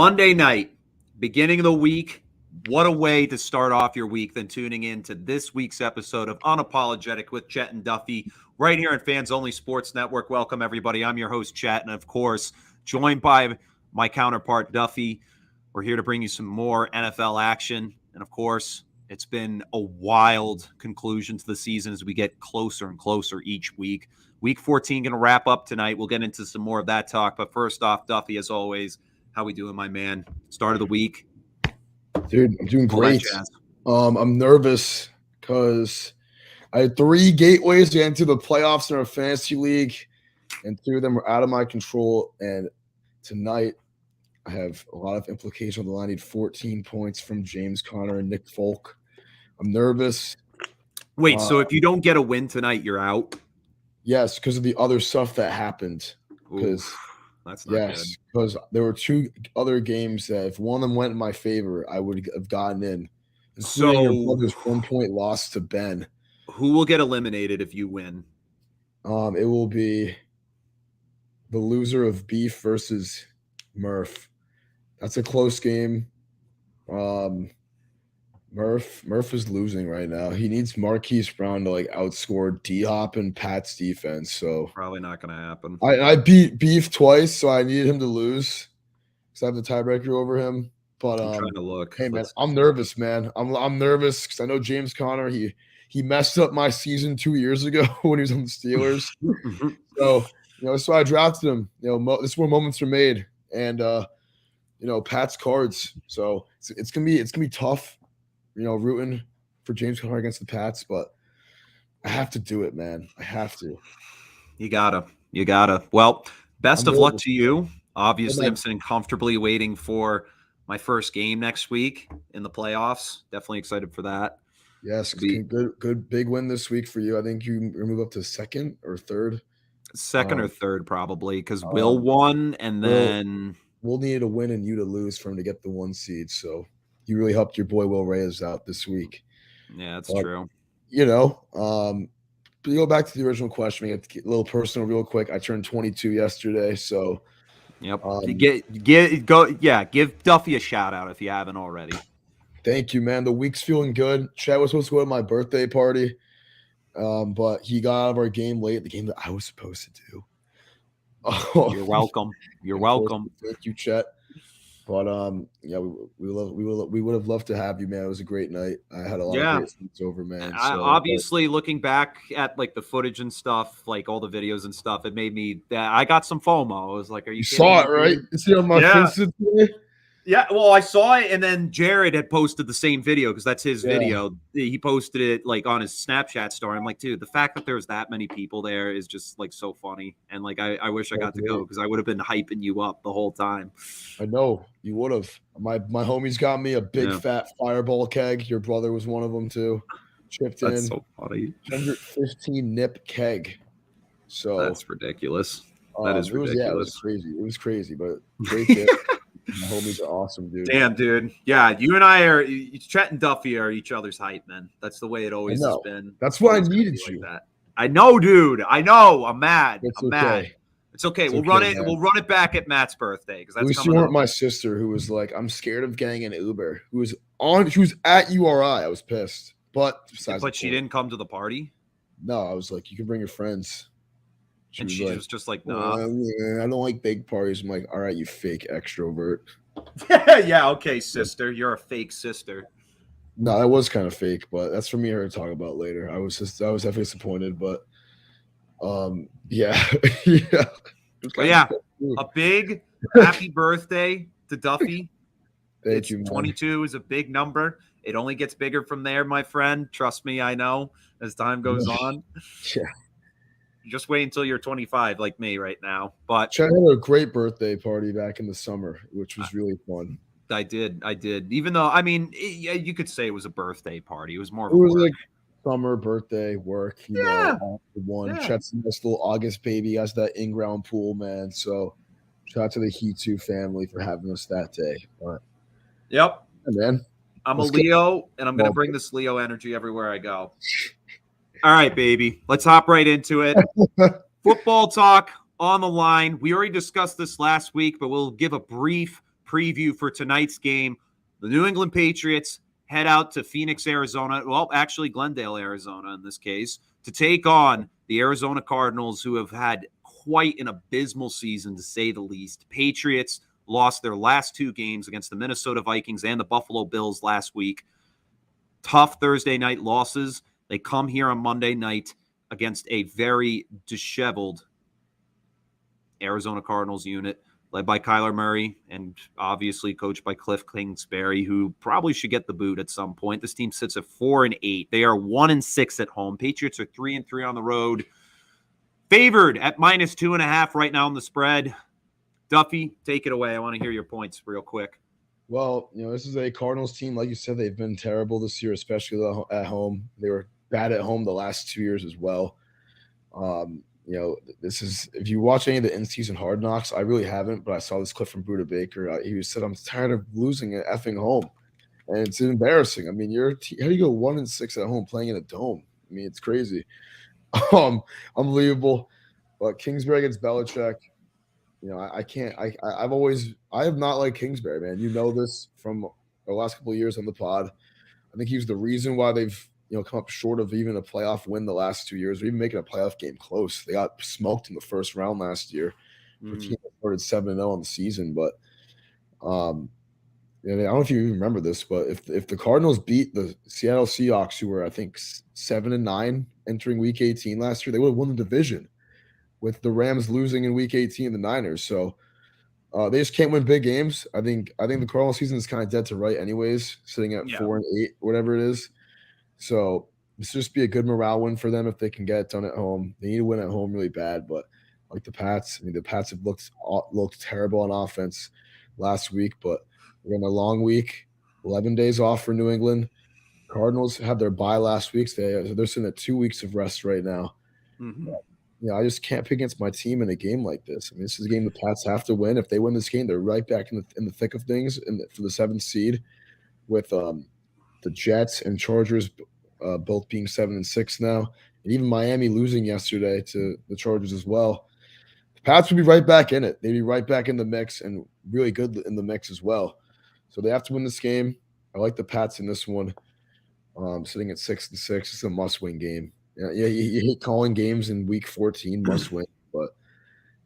Monday night, beginning of the week. What a way to start off your week than tuning in to this week's episode of Unapologetic with Chet and Duffy, right here on Fans Only Sports Network. Welcome, everybody. I'm your host, Chet, and of course, joined by my counterpart, Duffy. We're here to bring you some more NFL action. And of course, it's been a wild conclusion to the season as we get closer and closer each week. Week 14 going to wrap up tonight. We'll get into some more of that talk. But first off, Duffy, as always, how we doing, my man? Start of the week. Dude, I'm doing great. I'm nervous because I had 3 gateways to get into the playoffs in our fantasy league, and 2 of them were out of my control. And tonight, I have a lot of implications on the line. I need 14 points from James Conner and Nick Folk. I'm nervous. Wait, so if you don't get a win tonight, you're out? Yes, because of the other stuff that happened. Because that's not good. Because there were 2 other games that if one of them went in my favor, I would have gotten in. Including your brother's 1-point loss to Ben. Who will get eliminated if you win? It will be the loser of Beef versus Murph. That's a close game. Murph is losing right now. He needs Marquise Brown to outscore D-Hop and Pat's defense. So probably not going to happen. I beat Beef twice, so I needed him to lose because I have the tiebreaker over him. But I'm trying to look. Hey man, I'm nervous, man. I'm nervous because I know James Conner. He messed up my season 2 years ago when he was on the Steelers. So that's why I drafted him. This is where moments are made, and Pat's cards. So it's gonna be tough. Rooting for James Conner against the Pats, but I have to do it, man. I have to. You gotta. Well, best of luck to you. Obviously, I'm sitting comfortably waiting for my first game next week in the playoffs. Definitely excited for that. Yes, good big win this week for you. I think you move up to second or third. Second or third, probably, because Will won, and then we'll need a win and you to lose for him to get the 1 seed. So you really helped your boy Will Reyes out this week. Yeah, that's true. But go back to the original question. We have to get a little personal real quick. I turned 22 yesterday, so yep. Give Duffy a shout out if you haven't already. Thank you, man. The week's feeling good. Chad was supposed to go to my birthday party, but he got out of our game late, the game that I was supposed to do. Oh, you're welcome. You're welcome. Thank you, Chet. But we would have loved to have you, man. It was a great night. I had a lot of great things over, man. Obviously, looking back at the footage and stuff, all the videos and stuff, it made me. I got some FOMO. I was like, "Are you kidding saw me, it, right? You see on my face today? Yeah, well, I saw it, and then Jared had posted the same video because that's his video. He posted it on his Snapchat story. I'm like, dude, the fact that there's that many people there is just so funny, and I wish I got to go because I would have been hyping you up the whole time. I know you would have. My homies got me a big fat Fireball keg. Your brother was one of them too. Chipped in. That's so funny. 115 nip keg. So that's ridiculous. That is ridiculous. It was crazy, but great tip. My homies are awesome, dude. Damn, dude. Yeah, you and I are – Chet and Duffy are each other's hype, man. That's the way it always has been. That's why I needed you. That. I know, dude. I know. I'm mad. It's mad. It's okay. We'll run it. Man. We'll run it back at Matt's birthday because that's coming up. You weren't my sister who was like, I'm scared of getting an Uber. She was at URI. I was pissed. But she didn't come to the party? No, I was like, you can bring your friends. She was just like, nah. I don't like big parties. I'm like, all right, you fake extrovert. Yeah, okay, sister. You're a fake sister. No, that was kind of fake, but that's for me and her to talk about later. I was definitely disappointed, but yeah. A big happy birthday to Duffy. Thank you, man. 22 is a big number. It only gets bigger from there, my friend. Trust me, I know, as time goes on. Yeah. Just wait until you're 25 like me right now. But Chad had a great birthday party back in the summer, which was really fun. I did. Even though, you could say it was a birthday party. It was more of summer birthday work. Chet's a nice little August baby. Has that in-ground pool, man. So shout out to the He2 family for having us that day. But, yep. Man. I'm a Leo, and I'm going to bring this Leo energy everywhere I go. All right, baby. Let's hop right into it. Football talk on the line. We already discussed this last week, but we'll give a brief preview for tonight's game. The New England Patriots head out to Phoenix, Arizona. Well, actually Glendale, Arizona in this case, to take on the Arizona Cardinals, who have had quite an abysmal season, to say the least. Patriots lost their last 2 games against the Minnesota Vikings and the Buffalo Bills last week. Tough Thursday night losses. They come here on Monday night against a very disheveled Arizona Cardinals unit led by Kyler Murray and obviously coached by Cliff Kingsbury, who probably should get the boot at some point. This team sits at 4-8. They are 1-6 at home. Patriots are 3-3 on the road. Favored at -2.5 right now on the spread. Duffy, take it away. I want to hear your points real quick. Well, this is a Cardinals team. Like you said, they've been terrible this year, especially at home. They were bad at home the last 2 years as well. This is, if you watch any of the in-season Hard Knocks, I really haven't, but I saw this clip from Buda Baker. He said, "I'm tired of losing at effing home," and it's embarrassing. I mean, how do you go 1-6 at home playing in a dome? I mean, it's crazy. Unbelievable. But Kingsbury against Belichick, I have not liked Kingsbury, man. You know this from the last couple of years on the pod. I think he was the reason why they've come up short of even a playoff win the last 2 years, or even making a playoff game close. They got smoked in the first round last year. The team started 7-0 on the season, but I don't know if you even remember this, but if the Cardinals beat the Seattle Seahawks, who were I think 7-9 entering Week 18 last year, they would have won the division. With the Rams losing in Week 18, the Niners, so they just can't win big games. I think the Cardinals season is kind of dead to right, anyways, sitting at 4-8, whatever it is. So this will just be a good morale win for them if they can get it done at home. They need to win at home really bad, but like the Pats, the Pats have looked terrible on offense last week, but we're in a long week, 11 days off for New England. Cardinals had their bye last week. So they're sitting at 2 weeks of rest right now. Mm-hmm. I just can't pick against my team in a game like this. I mean, this is a game the Pats have to win. If they win this game, they're right back in the thick of things for the 7th seed, with the Jets and Chargers both being 7-6 now, and even Miami losing yesterday to the Chargers as well. The Pats would be right back in it. They'd be right back in the mix, and really good in the mix as well. So they have to win this game. I like the Pats in this one. Sitting at 6-6, it's a must-win game. You hate calling games in Week 14, must-win, but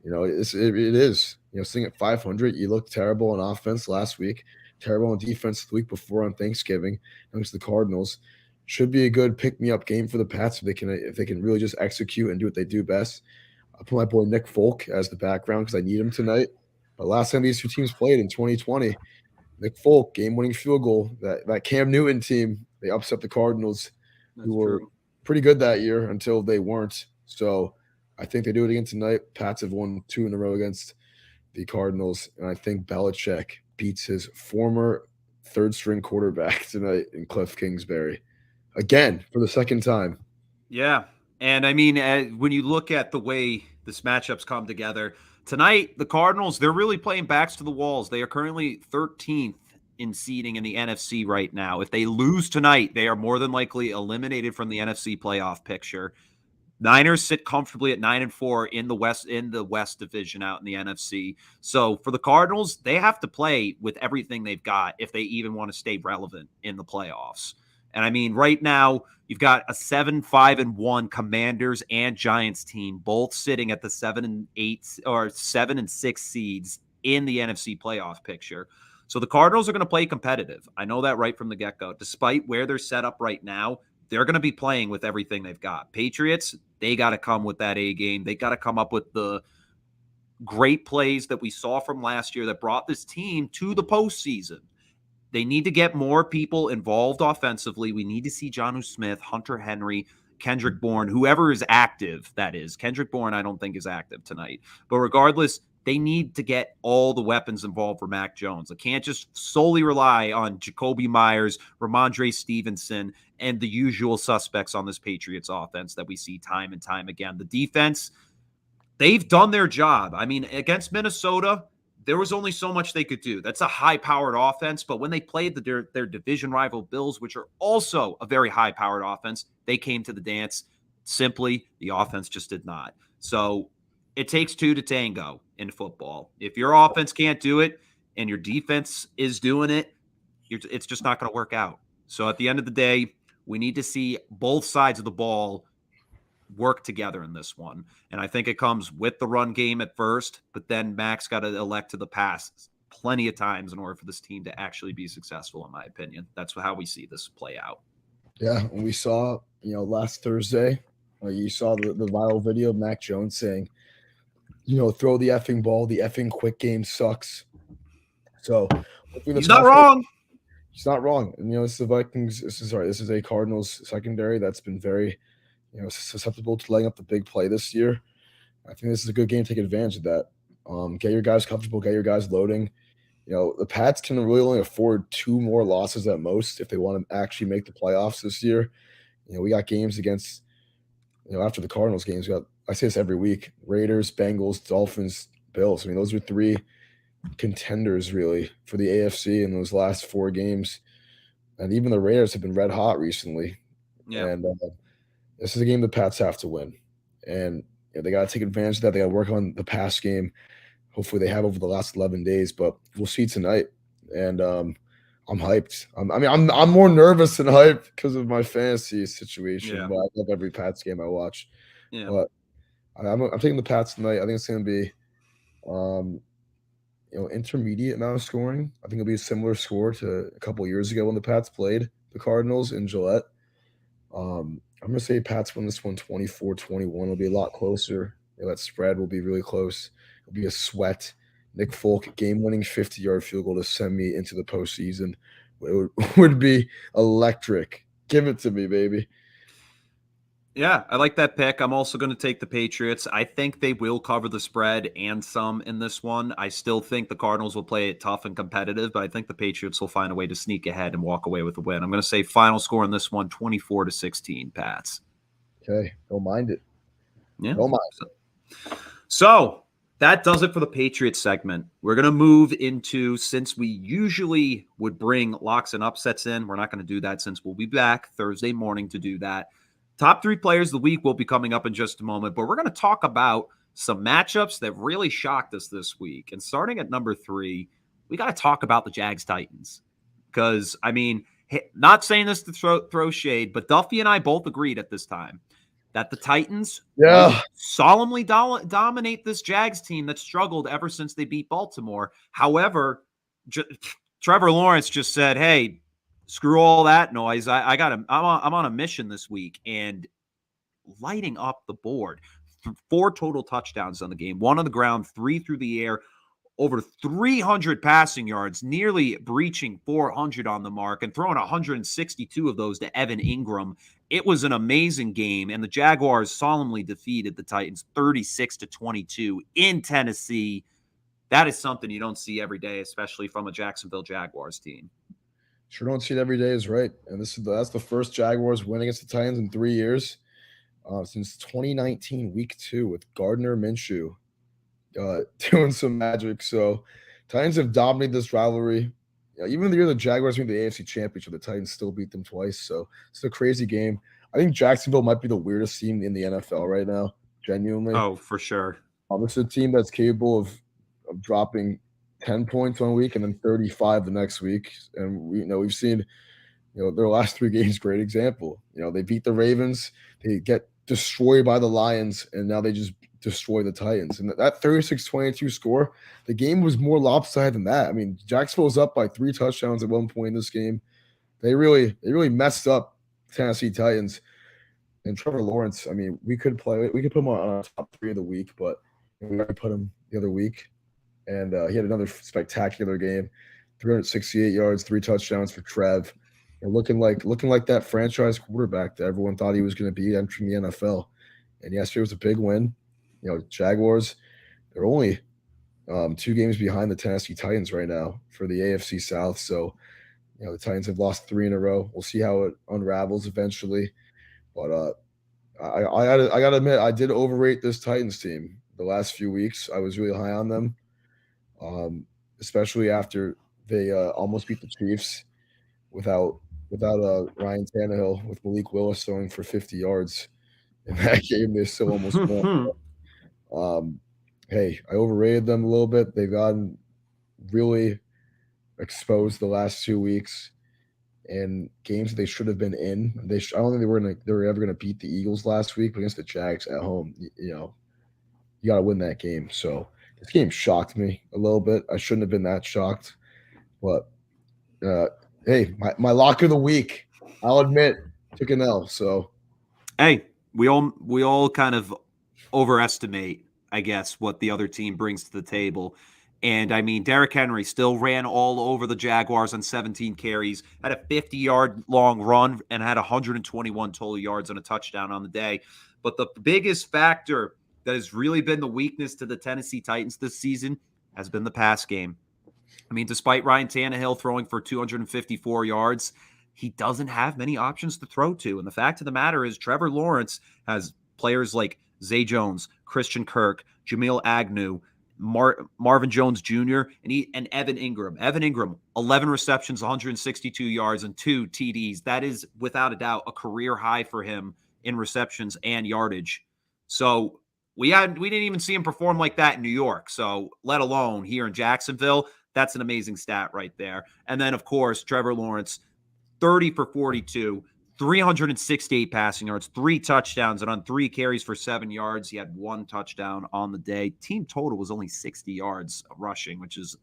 it is. Sitting at 500, you look terrible on offense last week, terrible on defense the week before on Thanksgiving against the Cardinals. Should be a good pick-me-up game for the Pats if they can really just execute and do what they do best. I'll put my boy Nick Folk as the background because I need him tonight. But last time these two teams played in 2020, Nick Folk, game-winning field goal, that Cam Newton team, they upset the Cardinals, who were pretty good that year until they weren't. So I think they do it again tonight. Pats have won 2 in a row against the Cardinals, and I think Belichick beats his former third-string quarterback tonight in Cliff Kingsbury. Again, for the second time. Yeah. And I mean, when you look at the way this matchup's come together, tonight, the Cardinals, they're really playing backs to the walls. They are currently 13th in seeding in the NFC right now. If they lose tonight, they are more than likely eliminated from the NFC playoff picture. Niners sit comfortably at 9-4 in the West division out in the NFC. So for the Cardinals, they have to play with everything they've got if they even want to stay relevant in the playoffs. And I mean, right now, you've got a 7-5-1 Commanders and Giants team, both sitting at the 7-8 or 7-6 seeds in the NFC playoff picture. So the Cardinals are going to play competitive. I know that right from the get-go. Despite where they're set up right now, they're going to be playing with everything they've got. Patriots, they got to come with that A game. They got to come up with the great plays that we saw from last year that brought this team to the postseason. They need to get more people involved offensively. We need to see Jonnu Smith, Hunter Henry, Kendrick Bourne, whoever is active, that is. Kendrick Bourne, I don't think is active tonight. But regardless, they need to get all the weapons involved for Mac Jones. They can't just solely rely on Jacoby Myers, Ramondre Stevenson, and the usual suspects on this Patriots offense that we see time and time again. The defense, they've done their job. I mean, against Minnesota, there was only so much they could do. That's a high-powered offense, but when they played their division rival Bills, which are also a very high-powered offense, they came to the dance. Simply, the offense just did not. So it takes 2 to tango in football. If your offense can't do it, and your defense is doing it, it's just not going to work out. So at the end of the day, we need to see both sides of the ball work together in this one. And I think it comes with the run game at first, but then Max got to elect to the pass plenty of times in order for this team to actually be successful, in my opinion. That's how we see this play out. Yeah, and we saw, last Thursday, you saw the viral video of Mac Jones saying, throw the effing ball. The effing quick game sucks. So he's not wrong. He's not wrong. And this is the Vikings. This is a Cardinals secondary that's been very, susceptible to laying up the big play this year. I think this is a good game to take advantage of that. Get your guys comfortable, get your guys loading. The Pats can really only afford 2 more losses at most if they want to actually make the playoffs this year. We got games against, after the Cardinals games, I say this every week, Raiders, Bengals, Dolphins, Bills. I mean, those are 3 contenders really for the AFC in those last 4 games. And even the Raiders have been red hot recently. Yeah. And this is a game the Pats have to win. And they got to take advantage of that. They got to work on the pass game. Hopefully they have over the last 11 days, but we'll see tonight. And I'm hyped. I'm more nervous than hyped because of my fantasy situation. Yeah. But I love every Pats game I watch. Yeah. But I'm taking the Pats tonight. I think it's going to be, intermediate amount of scoring. I think it'll be a similar score to a couple years ago when the Pats played the Cardinals in Gillette. I'm going to say Pats win this one 24-21. It'll be a lot closer. That spread will be really close. It'll be a sweat. Nick Folk, game-winning 50-yard field goal to send me into the postseason. It would be electric. Give it to me, baby. Yeah, I like that pick. I'm also going to take the Patriots. I think they will cover the spread and some in this one. I still think the Cardinals will play it tough and competitive, but I think the Patriots will find a way to sneak ahead and walk away with a win. I'm going to say final score in this one, 24-16, Pats. Okay, don't mind it. Yeah. Don't mind it. So that does it for the Patriots segment. We're going to move into, since we usually would bring locks and upsets in, we're not going to do that since we'll be back Thursday morning to do that. Top 3 players of the week will be coming up in just a moment, but we're going to talk about some matchups that really shocked us this week. And starting at number 3, we got to talk about the Jags-Titans. Because, not saying this to throw shade, but Duffy and I both agreed at this time that the Titans solemnly dominate this Jags team that struggled ever since they beat Baltimore. However, Trevor Lawrence just said, hey, screw all that noise. I'm on a mission this week, and lighting up the board. 4 total touchdowns on the game, 1 on the ground, 3 through the air, over 300 passing yards, nearly breaching 400 on the mark, and throwing 162 of those to Evan Ingram. It was an amazing game, and the Jaguars solemnly defeated the Titans 36-22 in Tennessee. That is something you don't see every day, especially from a Jacksonville Jaguars team. Sure don't see it every day is right. And that's the first Jaguars win against the Titans in 3 years since 2019, week 2, with Gardner Minshew doing some magic. So Titans have dominated this rivalry. Even the year the Jaguars win the AFC Championship, the Titans still beat them twice. So it's a crazy game. I think Jacksonville might be the weirdest team in the NFL right now, genuinely. Oh, for sure. This is a team that's capable of dropping 10 points 1 week and then 35 the next week. And we've seen, their last 3 games, great example. They beat the Ravens, they get destroyed by the Lions, and now they just destroy the Titans. And that 36-22 score, the game was more lopsided than that. Jacksonville was up by 3 touchdowns at one point in this game. They really messed up Tennessee Titans. And Trevor Lawrence, we could put him on our top 3 of the week, but we already put him the other week. And he had another spectacular game, 368 yards, 3 touchdowns for Trev, and looking like that franchise quarterback that everyone thought he was going to be entering the NFL. And yesterday was a big win. Jaguars, they're only 2 games behind the Tennessee Titans right now for the AFC South. So, the Titans have lost 3 in a row. We'll see how it unravels eventually. But I gotta admit, I did overrate this Titans team the last few weeks. I was really high on them. Especially after they almost beat the Chiefs without Ryan Tannehill, with Malik Willis throwing for 50 yards in that game. They still almost won. Hey, I overrated them a little bit. They've gotten really exposed the last 2 weeks and games that they should have been in. I don't think they were ever gonna beat the Eagles last week, but against the Jags at home. You got to win that game. So this game shocked me a little bit. I shouldn't have been that shocked, but uh, hey, my lock of the week, I'll admit, took an L. So hey, we all kind of overestimate, I guess, what the other team brings to the table. And I mean, Derrick Henry still ran all over the Jaguars on 17 carries, had a 50-yard long run, and had 121 total yards and a touchdown on the day. But the biggest factor that has really been the weakness to the Tennessee Titans this season has been the pass game. I mean, despite Ryan Tannehill throwing for 254 yards, he doesn't have many options to throw to. And the fact of the matter is, Trevor Lawrence has players like Zay Jones, Christian Kirk, Jamil Agnew, Marvin Jones Jr., and Evan Ingram. Evan Ingram, 11 receptions, 162 yards, and 2 TDs. That is, without a doubt, a career high for him in receptions and yardage. So we didn't even see him perform like that in New York. So let alone here in Jacksonville. That's an amazing stat right there. And then, of course, Trevor Lawrence, 30 for 42, 368 passing yards, 3 touchdowns, and on 3 carries for 7 yards. He had 1 touchdown on the day. Team total was only 60 yards rushing, which is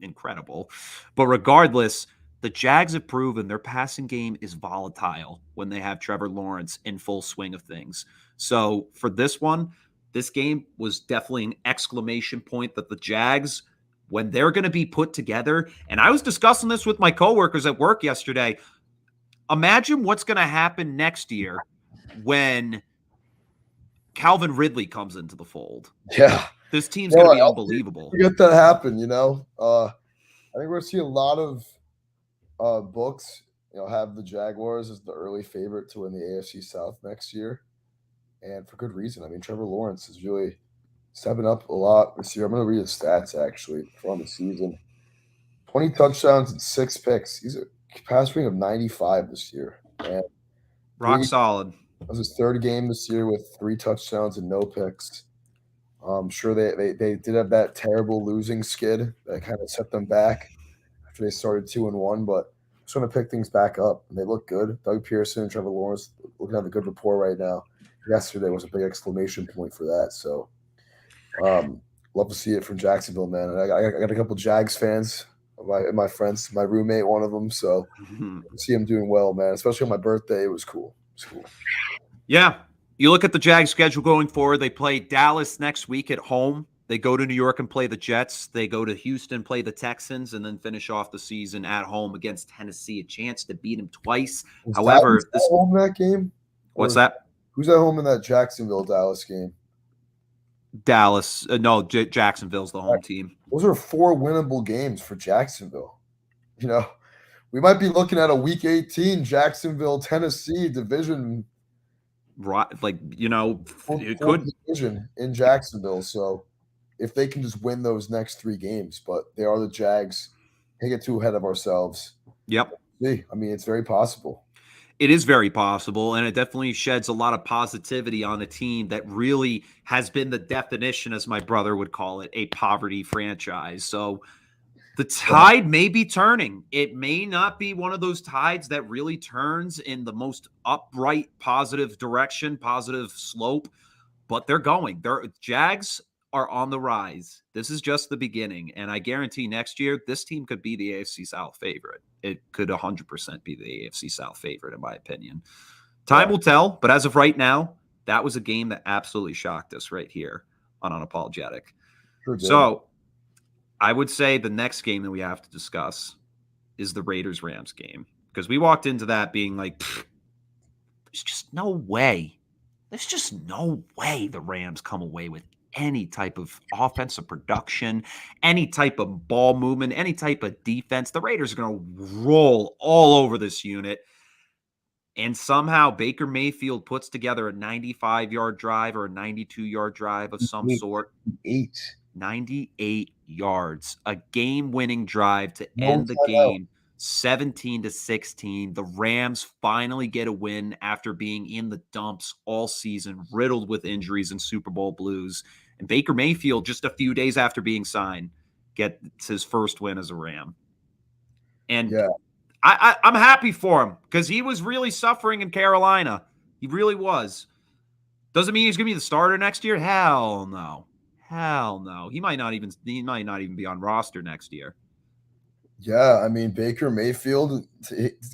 incredible. But regardless, the Jags have proven their passing game is volatile when they have Trevor Lawrence in full swing of things. So for this one, this game was definitely an exclamation point that the Jags, when they're going to be put together, and I was discussing this with my coworkers at work yesterday, imagine what's going to happen next year when Calvin Ridley comes into the fold. yeah, This team's going to be unbelievable. Get that happen, I think we're seeing a lot of books, have the Jaguars as the early favorite to win the AFC South next year, and for good reason. I mean, Trevor Lawrence is really stepping up a lot this year. I'm going to read his stats actually from the season: 20 touchdowns and 6 picks. He's a pass rating of 95 this year, and Rock solid. That was his 3rd game this year with 3 touchdowns and no picks. I'm sure they did have that terrible losing skid that kind of set them back after they started 2-1, but just want to pick things back up, and they look good. Doug Pearson and Trevor Lawrence looking to have a good rapport right now. Yesterday was a big exclamation point for that. So, love to see it from Jacksonville, man. And I got a couple Jags fans, my friends, my roommate, one of them. So, see him doing well, man. Especially on my birthday, it was cool. Yeah. You look at the Jags schedule going forward. They play Dallas next week at home. They go to New York and play the Jets. They go to Houston, play the Texans, and then finish off the season at home against Tennessee. A chance to beat them twice. However, home that game? What's that? Who's at home in that Jacksonville-Dallas game? Dallas. No, Jacksonville's the home team. Those are 4 winnable games for Jacksonville. We might be looking at a Week 18 Jacksonville-Tennessee division. Right, it could division in Jacksonville. So if they can just win those next 3 games, but they are the Jags, can't get too ahead of ourselves. Yep. I mean, it's very possible. It is very possible, and it definitely sheds a lot of positivity on a team that really has been the definition, as my brother would call it, a poverty franchise. So the tide may be turning. It may not be one of those tides that really turns in the most upright, positive direction, positive slope, but they're going. Jags are on the rise. This is just the beginning, and I guarantee next year this team could be the AFC South favorite. It could 100% be the AFC South favorite, in my opinion. Time will tell, but as of right now, that was a game that absolutely shocked us right here on Unapologetic. Sure. So I would say the next game that we have to discuss is the Raiders-Rams game, because we walked into that being like, there's just no way. There's just no way the Rams come away with any type of offensive production, any type of ball movement, any type of defense. The Raiders are going to roll all over this unit. And somehow Baker Mayfield puts together a 95-yard drive or a 92-yard drive of some sort. 98 yards, a game-winning drive to end the game, 17-16. The Rams finally get a win after being in the dumps all season, riddled with injuries and Super Bowl blues. And Baker Mayfield, just a few days after being signed, gets his first win as a Ram. And Yeah. I'm happy for him because he was really suffering in Carolina. He really was. Doesn't mean he's going to be the starter next year. Hell no. Hell no. He might not even be on roster next year. Yeah, I mean, Baker Mayfield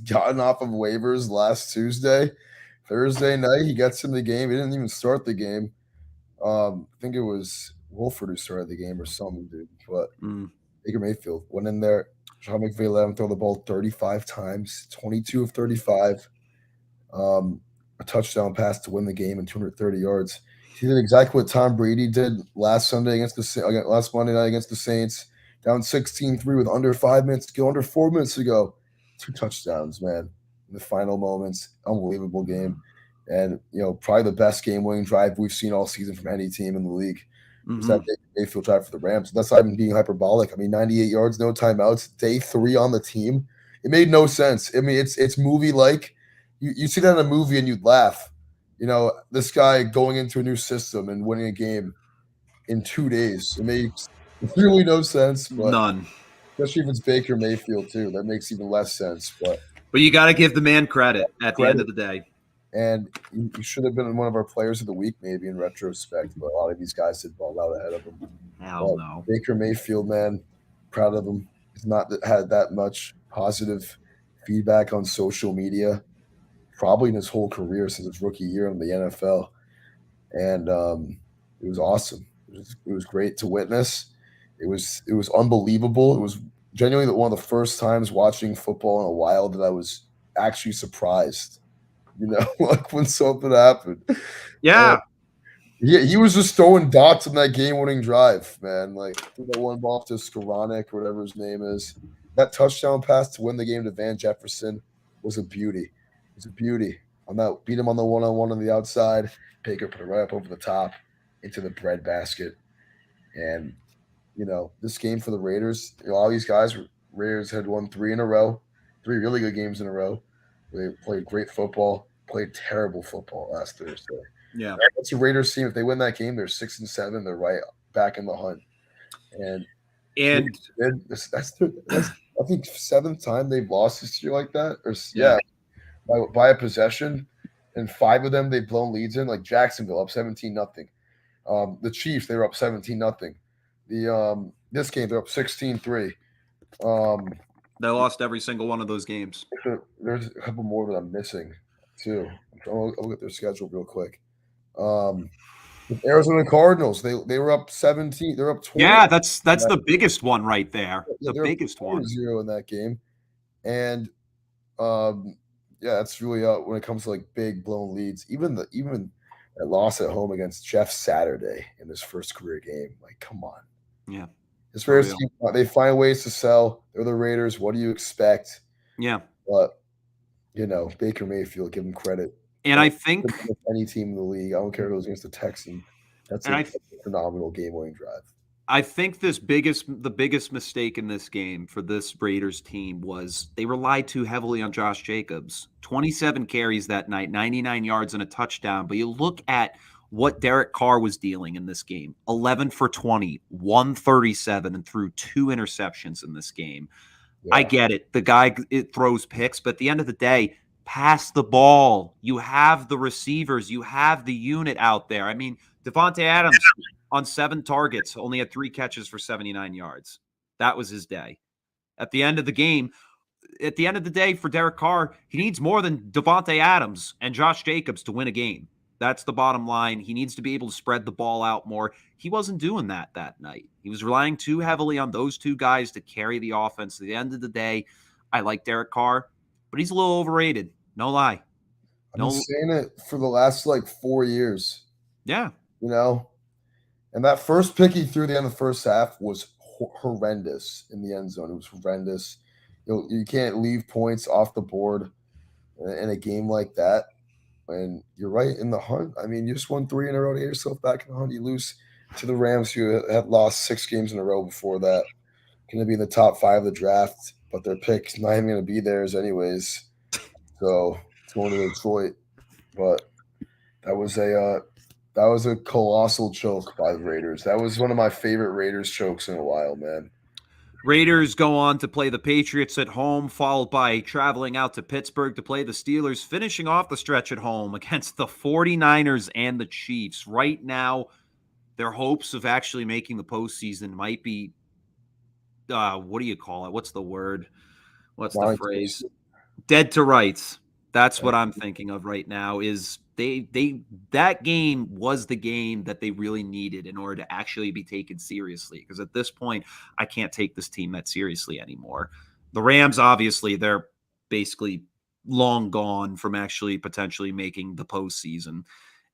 gotten off of waivers last Tuesday. Thursday night, he gets in the game. He didn't even start the game. I think it was Wolford who started the game or something, dude. But Baker Mayfield went in there. Sean McVay let him throw the ball 35 times, 22 of 35. A touchdown pass to win the game and 230 yards. He did exactly what Tom Brady did last Monday night against the Saints. Down 16-3 with under 5 minutes to go, under 4 minutes to go. 2 touchdowns, man. In the final moments. Unbelievable game. And, probably the best game-winning drive we've seen all season from any team in the league. Was that Mayfield drive for the Rams. That's not even being hyperbolic. I mean, 98 yards, no timeouts, day 3 on the team. It made no sense. I mean, it's movie-like. You see that in a movie and you'd laugh. This guy going into a new system and winning a game in 2 days. It makes really no sense. But none. Especially if it's Baker Mayfield, too. That makes even less sense. But you got to give the man credit at the end of the day. And he should have been one of our players of the week, maybe in retrospect. But a lot of these guys did ball out ahead of him. Hell no. Baker Mayfield, man, proud of him. He's not had that much positive feedback on social media, probably in his whole career since his rookie year in the NFL. And it was awesome. It was great to witness. It was unbelievable. It was genuinely one of the first times watching football in a while that I was actually surprised. Like when something happened. Yeah. He was just throwing dots in that game-winning drive, man. Like that one ball to Skoranek, or whatever his name is. That touchdown pass to win the game to Van Jefferson was a beauty. It was a beauty. On that, beat him on the one-on-one on the outside. Baker put it right up over the top into the breadbasket. And, this game for the Raiders, all these guys, Raiders had won 3 in a row, 3 really good games in a row. They played great football, played terrible football last Thursday. Yeah. That's a Raiders team. If they win that game, they're 6-7. They're right back in the hunt. And that's I think 7th time they've lost this year like that. Or by a possession, and 5 of them they've blown leads in. Like Jacksonville up 17-0. The Chiefs, they were up 17-0. This game they're up 16-3. They lost every single one of those games. There's a couple more that I'm missing too. I'll look at their schedule real quick. Arizona Cardinals, they were up 17. They're up 20. Yeah, that's the biggest one right there. The biggest one. 0 in that game. And that's really when it comes to like big blown leads. Even that loss at home against Jeff Saturday in his first career game. Like, come on. Yeah. This Raiders team, they find ways to sell. They're the Raiders. What do you expect? Yeah. But Baker Mayfield, give him credit. And I think any team in the league, I don't care if it was against the Texans, that's a phenomenal game-winning drive. I think the biggest mistake in this game for this Raiders team was they relied too heavily on Josh Jacobs. 27 carries that night, 99 yards and a touchdown. But you look at what Derek Carr was dealing in this game. 11 for 20, 137, and threw 2 interceptions in this game. Yeah. I get it. The guy throws picks, but at the end of the day, pass the ball. You have the receivers. You have the unit out there. I mean, Devontae Adams on 7 targets only had 3 catches for 79 yards. That was his day. At the end of the day, for Derek Carr, he needs more than Devontae Adams and Josh Jacobs to win a game. That's the bottom line. He needs to be able to spread the ball out more. He wasn't doing that night. He was relying too heavily on those 2 guys to carry the offense. At the end of the day, I like Derek Carr, but he's a little overrated. No lie. I've been saying it for the last 4 years. Yeah. And that first pick he threw at the end of the first half was horrendous in the end zone. It was horrendous. You can't leave points off the board in a game like that. And you're right in the hunt. I mean, you just won 3 in a row to get yourself back in the hunt. You lose to the Rams, who had lost 6 games in a row before that. Going to be in the top 5 of the draft, but their pick's not even going to be theirs anyways. So it's going to Detroit. But that was a colossal choke by the Raiders. That was one of my favorite Raiders chokes in a while, man. Raiders go on to play the Patriots at home, followed by traveling out to Pittsburgh to play the Steelers, finishing off the stretch at home against the 49ers and the Chiefs. Right now, their hopes of actually making the postseason might be, what do you call it? What's the word? What's the phrase? Dead to rights. That's what I'm thinking of right now. Is that game was the game that they really needed in order to actually be taken seriously. Because at this point, I can't take this team that seriously anymore. The Rams, obviously, they're basically long gone from actually potentially making the postseason.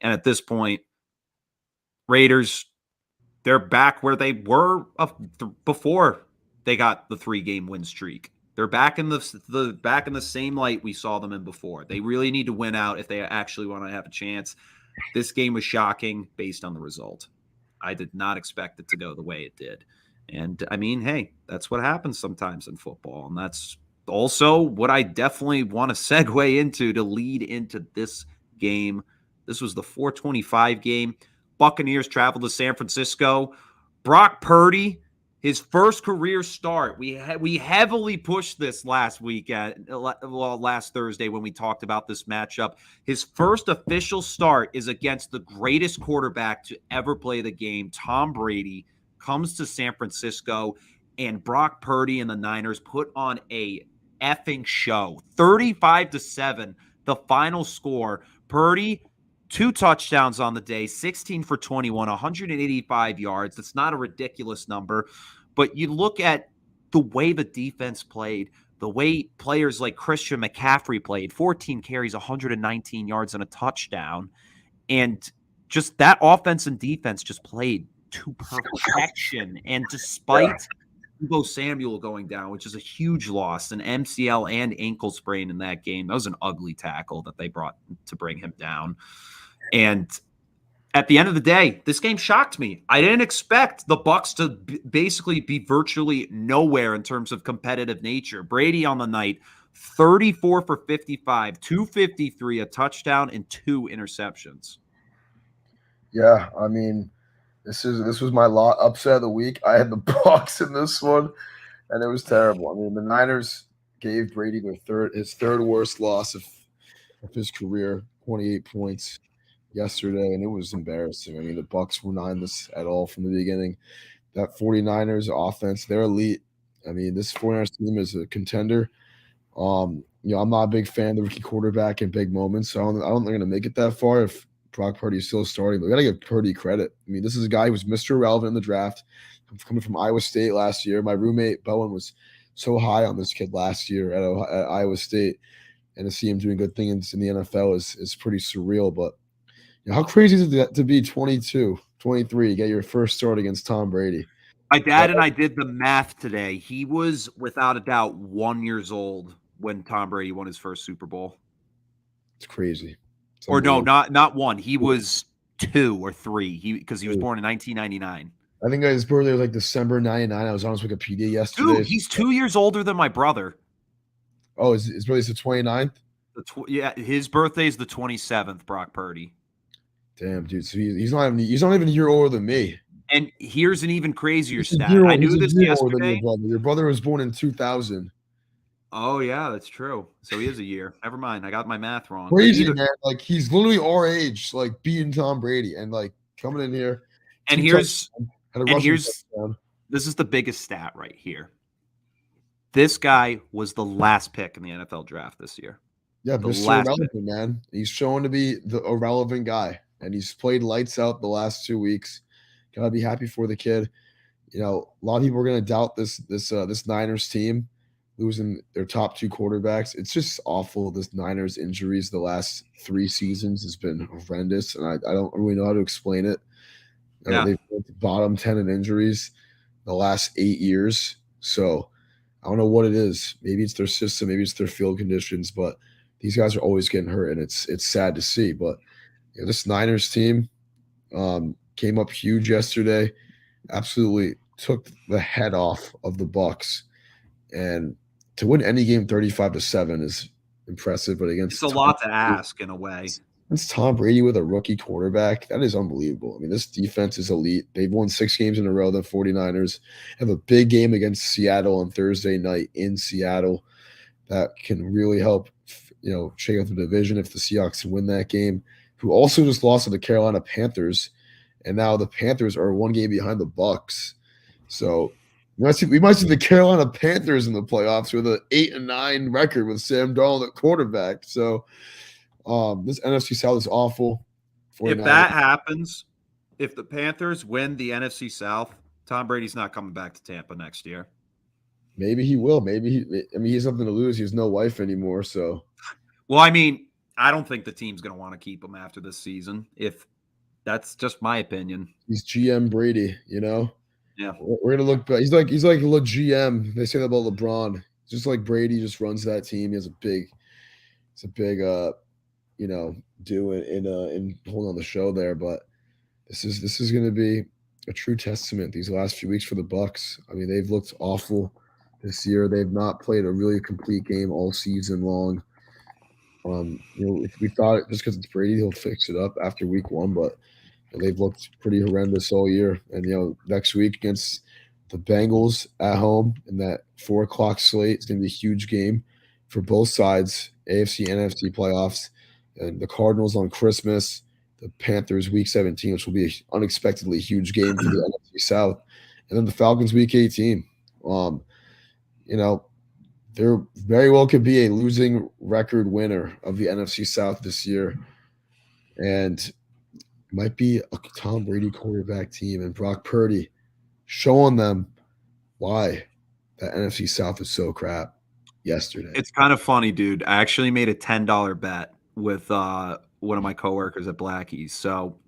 And at this point, Raiders, they're back where they were before they got the 3-game win streak. They're back in the same light we saw them in before. They really need to win out if they actually want to have a chance. This game was shocking based on the result. I did not expect it to go the way it did. And I mean, hey, that's what happens sometimes in football. And that's also what I definitely want to segue into to lead into this game. This was the 425 game. Buccaneers traveled to San Francisco. Brock Purdy, his first career start. We heavily pushed this last Thursday when we talked about this matchup. His first official start is against the greatest quarterback to ever play the game, Tom Brady, comes to San Francisco, and Brock Purdy and the Niners put on a effing show. 35-7, the final score. Purdy, 2 touchdowns on the day, 16 for 21, 185 yards. That's not a ridiculous number. But you look at the way the defense played, the way players like Christian McCaffrey played, 14 carries, 119 yards, and a touchdown. And just that offense and defense just played to perfection. And despite Deebo Samuel going down, which is a huge loss, an MCL and ankle sprain in that game, that was an ugly tackle that they brought to bring him down. And at the end of the day, this game shocked me. I didn't expect the Bucs to basically be virtually nowhere in terms of competitive nature. Brady on the night, 34 for 55, 253, a touchdown, and 2 interceptions. Yeah, I mean, this was my upset of the week. I had the Bucs in this one, and it was terrible. I mean, the Niners gave Brady his third worst loss of his career, 28 points yesterday, and it was embarrassing. I mean, the Bucs were not in this at all from the beginning. That 49ers offense, they're elite. I mean, this 49ers team is a contender. I'm not a big fan of the rookie quarterback in big moments, so I don't think they're going to make it that far if Brock Purdy is still starting. But we got to give Purdy credit. I mean, this is a guy who was Mr. Irrelevant in the draft, coming from Iowa State last year. My roommate, Bowen, was so high on this kid last year at Iowa State, and to see him doing good things in the NFL is pretty surreal. But how crazy is it to be 22, 23, get your first start against Tom Brady? My dad and I did the math today. He was, without a doubt, 1 year old when Tom Brady won his first Super Bowl. It's crazy. Or no, not 1. He was 2 or 3 because he was born in 1999. I think his birthday was like December 99. I was on his Wikipedia yesterday. Dude, he's 2 years older than my brother. Oh, his birthday's the 29th? Yeah, his birthday is the 27th, Brock Purdy. Damn, dude. So he's not even a year older than me. And here's an even crazier stat. I knew this yesterday. Your brother was born in 2000. Oh, yeah, that's true. So he is a year. Never mind. I got my math wrong. Crazy, man. Like, he's literally our age, like, beating Tom Brady and, like, coming in here. And this is the biggest stat right here. This guy was the last pick in the NFL draft this year. Yeah, Mr. Irrelevant, man. He's shown to be the irrelevant guy, and he's played lights out the last 2 weeks. Gotta be happy for the kid. A lot of people are gonna doubt this Niners team losing their top 2 quarterbacks. It's just awful. This Niners injuries the last 3 seasons has been horrendous, and I don't really know how to explain it. Yeah. They've bottom 10 in injuries the last 8 years. So I don't know what it is. Maybe it's their system, maybe it's their field conditions, but these guys are always getting hurt, and it's sad to see. But this Niners team came up huge yesterday, absolutely took the head off of the Bucs, and to win any game 35-7 is impressive. But against it's a lot to ask in a way. It's Tom Brady with a rookie quarterback. That is unbelievable. I mean, this defense is elite. They've won 6 games in a row. The 49ers have a big game against Seattle on Thursday night in Seattle that can really help, shake up the division if the Seahawks win that game, who also just lost to the Carolina Panthers. And now the Panthers are 1 game behind the Bucks. So we might see the Carolina Panthers in the playoffs with an 8-9 record with Sam Darnold at quarterback. So this NFC South is awful. If that happens, if the Panthers win the NFC South, Tom Brady's not coming back to Tampa next year. Maybe he will. He has something to lose. He has no wife anymore. So, well, I mean, I don't think the team's going to want to keep him after this season. If that's just my opinion. He's GM Brady, Yeah. We're gonna look back. He's like a little GM. They say that about LeBron. Just like Brady just runs that team. He has a big do in holding on the show there. But this is gonna be a true testament these last few weeks for the Bucks. I mean, they've looked awful this year. They've not played a really complete game all season long. If we thought just because it's Brady, he'll fix it up after week 1, but they've looked pretty horrendous all year. And next week against the Bengals at home in that 4:00 slate, it's going to be a huge game for both sides, AFC and NFC playoffs. And the Cardinals on Christmas, the Panthers week 17, which will be an unexpectedly huge game for the NFC South, and then the Falcons week 18. There very well could be a losing record winner of the NFC South this year, and might be a Tom Brady quarterback team and Brock Purdy showing them why that NFC South is so crap yesterday. It's kind of funny, dude. I actually made a $10 bet with one of my coworkers at Blackie's. So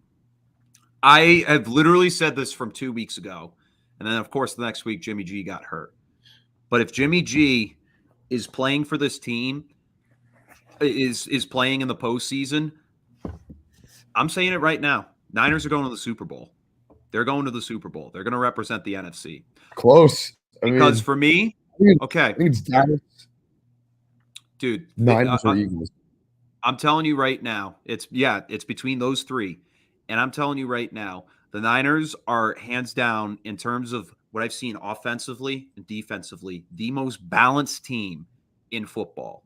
I have literally said this from 2 weeks ago. And then, of course, the next week, Jimmy G got hurt. But if Jimmy G is playing for this team, is playing in the postseason, I'm saying it right now. Niners are going to the Super Bowl. They're going to the Super Bowl. They're going to represent the NFC. Close. Because for me, okay. I think it's Dallas. Dude. Niners or Eagles. I'm telling you right now, it's between those 3. And I'm telling you right now, the Niners are hands down, in terms of what I've seen offensively and defensively, the most balanced team in football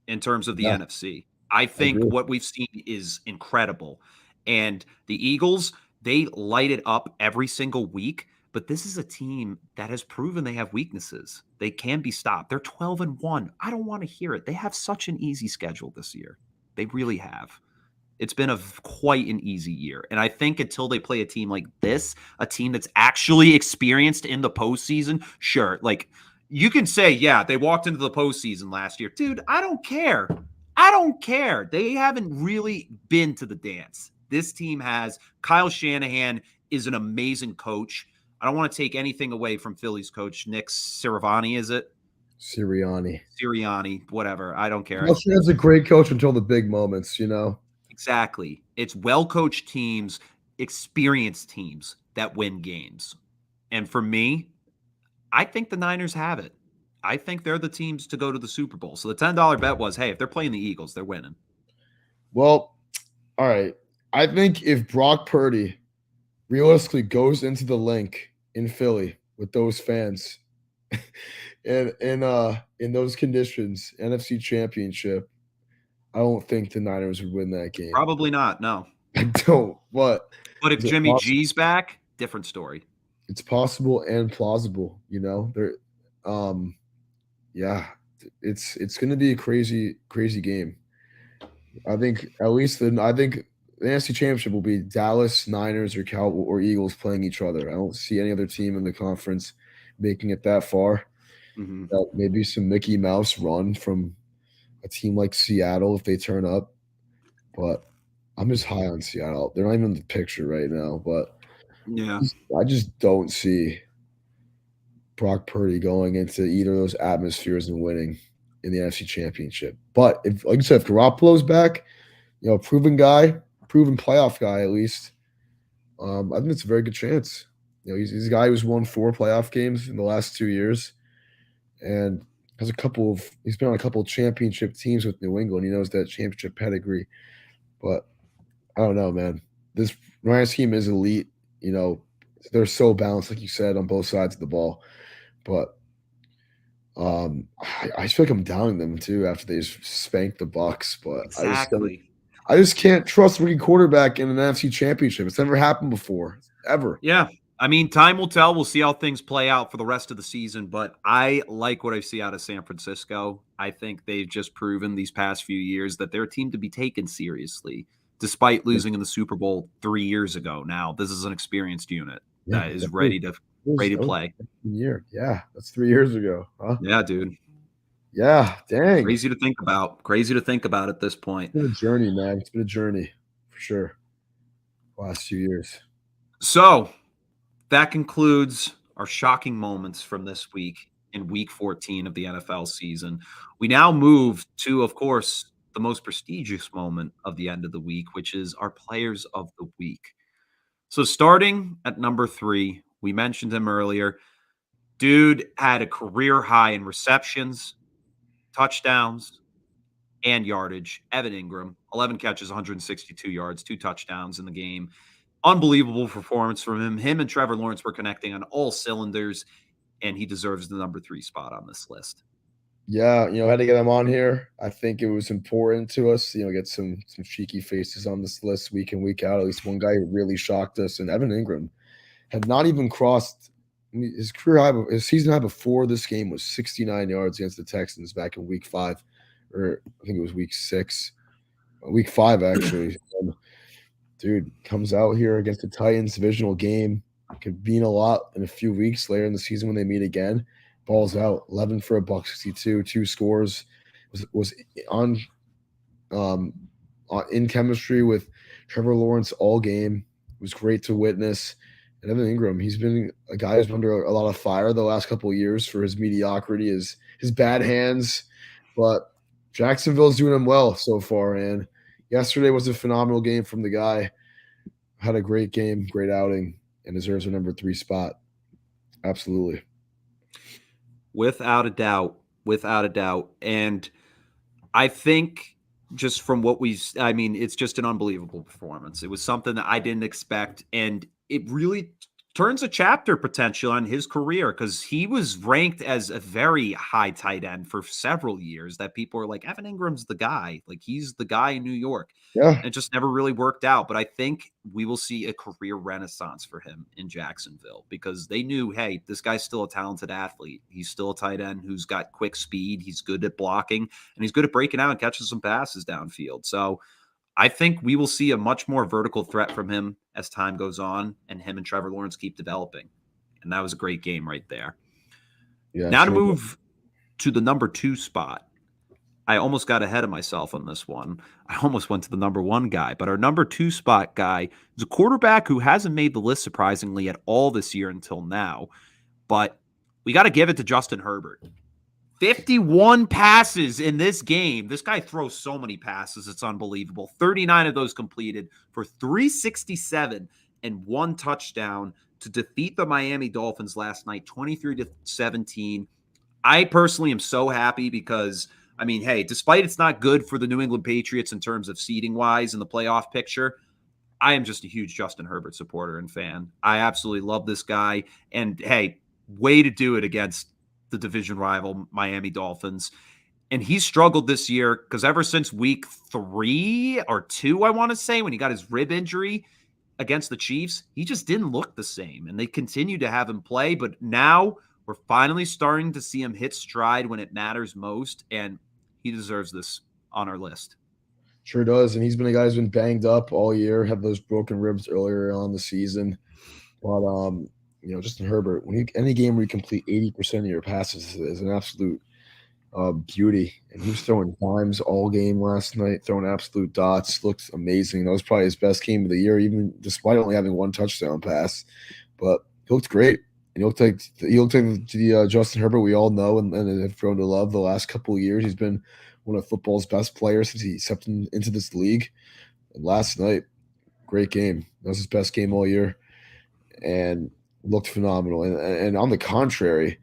in terms of the NFC. I think what we've seen is incredible. And the Eagles, they light it up every single week. But this is a team that has proven they have weaknesses. They can be stopped. They're 12-1. I don't want to hear it. They have such an easy schedule this year. They really have. It's been quite an easy year. And I think until they play a team like this, a team that's actually experienced in the postseason, sure, like you can say, yeah, they walked into the postseason last year. Dude, I don't care. I don't care. They haven't really been to the dance. This team has. Kyle Shanahan is an amazing coach. I don't want to take anything away from Philly's coach, Nick Sirianni, is it? Sirianni, whatever. I don't care. Shanahan's a great coach until the big moments, Exactly. It's well-coached teams, experienced teams that win games. And for me, I think the Niners have it. I think they're the teams to go to the Super Bowl. So the $10 bet was, hey, if they're playing the Eagles, they're winning. Well, all right. I think if Brock Purdy realistically goes into the link in Philly with those fans and in those conditions, NFC Championship, I don't think the Niners would win that game. Probably not, no. I don't. But if Jimmy G's back, different story. It's possible and plausible, They're it's going to be a crazy game. I think the NFC Championship will be Dallas, Niners, or Eagles playing each other. I don't see any other team in the conference making it that far. Mm-hmm. Maybe some Mickey Mouse run from a team like Seattle if they turn up. But I'm just high on Seattle. They're not even in the picture right now. But yeah, I just don't see Brock Purdy going into either of those atmospheres and winning in the NFC Championship. But like you said, if Garoppolo's back, proven playoff guy at least, I think it's a very good chance. He's a guy who's won 4 playoff games in the last 2 years, and he's been on a couple of championship teams with New England. He knows that championship pedigree. But I don't know, man. This Rams team is elite. They're so balanced, like you said, on both sides of the ball. But I just feel like I'm downing them too after they just spanked the Bucks. But Exactly. I just can't trust rookie quarterback in an NFC championship. It's never happened before, ever. Yeah. I mean, time will tell. We'll see how things play out for the rest of the season, but I like what I see out of San Francisco. I think they've just proven these past few years that they're a team to be taken seriously, despite losing in the Super Bowl 3 years ago. Now, this is an experienced unit Yeah, that is exactly. ready to play. Year. Yeah, that's 3 years ago. Huh? Yeah, dude. Yeah, dang. Crazy to think about. Crazy to think about at this point. It's been a journey, man. It's been a journey for sure. Last 2 years. So that concludes our shocking moments from this week in week 14 of the NFL season. We now move to, of course, the most prestigious moment of the end of the week, which is our players of the week. So starting at number 3, we mentioned him earlier. Dude had a career high in receptions, touchdowns, and yardage. Evan Ingram, 11 catches, 162 yards, 2 touchdowns in the game. Unbelievable performance from him. Him and Trevor Lawrence were connecting on all cylinders, and he deserves the number 3 spot on this list. Yeah, had to get him on here. I think it was important to us, get some cheeky faces on this list week in, week out. At least one guy who really shocked us, and Evan Ingram had not even crossed his career high. His season high before this game was 69 yards against the Texans back in week 5, or I think it was week 6, week 5 actually. Dude comes out here against the Titans, divisional game, could mean a lot in a few weeks later in the season when they meet again. Balls out, 11 for $162, 2 scores. Was in chemistry with Trevor Lawrence all game. It was great to witness. And Evan Ingram, he's been a guy who's been under a lot of fire the last couple of years for his mediocrity, his bad hands. But Jacksonville's doing him well so far. And yesterday was a phenomenal game from the guy. Had a great game, great outing, and deserves a number 3 spot. Absolutely. Without a doubt. Without a doubt. And I think just from what it's just an unbelievable performance. It was something that I didn't expect, and it really turns a chapter potential on his career because he was ranked as a very high tight end for several years that people are like, Evan Ingram's the guy. Like, he's the guy in New York. Yeah. And it just never really worked out. But I think we will see a career renaissance for him in Jacksonville because they knew, hey, this guy's still a talented athlete. He's still a tight end who's got quick speed. He's good at blocking, and he's good at breaking out and catching some passes downfield. So I think we will see a much more vertical threat from him as time goes on, and him and Trevor Lawrence keep developing. And that was a great game right there. Yeah, now to move to the number 2 spot. I almost got ahead of myself on this one. I almost went to the number 1 guy, but our number 2 spot guy is a quarterback who hasn't made the list surprisingly at all this year until now. But we got to give it to Justin Herbert. 51 passes in this game. This guy throws so many passes. It's unbelievable. 39 of those completed for 367 and 1 touchdown to defeat the Miami Dolphins last night, 23-17. I personally am so happy because, hey, despite it's not good for the New England Patriots in terms of seeding-wise in the playoff picture, I am just a huge Justin Herbert supporter and fan. I absolutely love this guy. And, hey, way to do it against the division rival Miami Dolphins. And he struggled this year because ever since week 3 or 2, I want to say, when he got his rib injury against the Chiefs, he just didn't look the same. And they continue to have him play. But now we're finally starting to see him hit stride when it matters most. And he deserves this on our list. Sure does. And he's been a guy who's been banged up all year, had those broken ribs earlier on the season. But, Justin Herbert, any game where you complete 80% of your passes is an absolute beauty. And he was throwing dimes all game last night, throwing absolute dots. Looked amazing. That was probably his best game of the year, even despite only having 1 touchdown pass. But he looked great. And he looked like the Justin Herbert we all know and have grown to love the last couple of years. He's been one of football's best players since he stepped into this league. And last night, great game. That was his best game all year. And looked phenomenal. And on the contrary,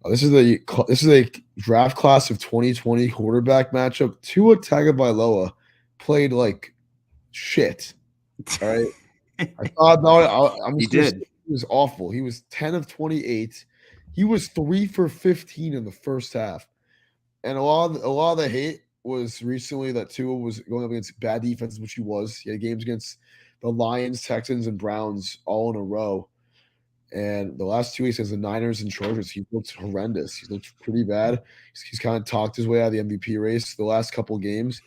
this is a draft class of 2020 quarterback matchup. Tua Tagovailoa played like shit. All right. I thought about it. I'm He just gonna say did. he was awful. He was 10 of 28. He was 3 for 15 in the first half. And a lot of the hate was recently that Tua was going up against bad defenses, which he was. He had games against the Lions, Texans, and Browns all in a row. And the last 2 weeks against the Niners and Chargers, he looked horrendous. He looked pretty bad. He's kind of talked his way out of the MVP race the last couple games.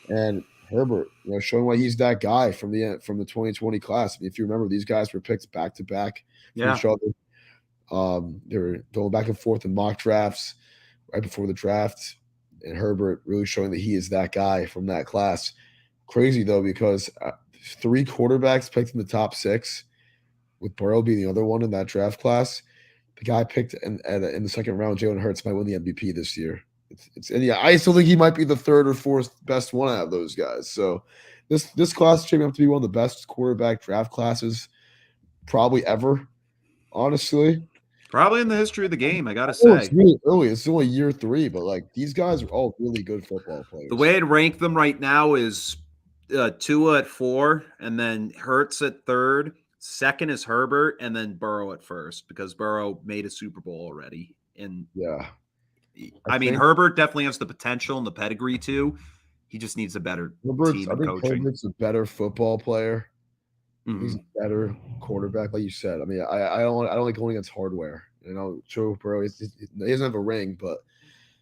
And Herbert, showing why he's that guy from the 2020 class. I mean, if you remember, these guys were picked back to back from Yeah. each other. They were going back and forth in mock drafts right before the draft, and Herbert really showing that he is that guy from that class. Crazy though, because 3 quarterbacks picked in the top 6, with Burrow being the other one in that draft class. The guy picked in the second round, Jalen Hurts, might win the MVP this year. And yeah, I still think he might be the 3rd or 4th best one out of those guys. So this class is shaping up to be one of the best quarterback draft classes probably ever, honestly. Probably in the history of the game, I gotta It's say. really early. It's only year 3, but like these guys are all really good football players. The way I'd rank them right now is Tua at 4, and then Hurts at 3rd. Second is Herbert, and then Burrow at 1st, because Burrow made a Super Bowl already. And yeah, I mean, Herbert definitely has the potential and the pedigree too. He just needs a better team and coaching. Herbert's a better football player. Mm-hmm. He's a better quarterback, like you said. I mean, I don't like going against hardware. Joe Burrow, he doesn't have a ring, but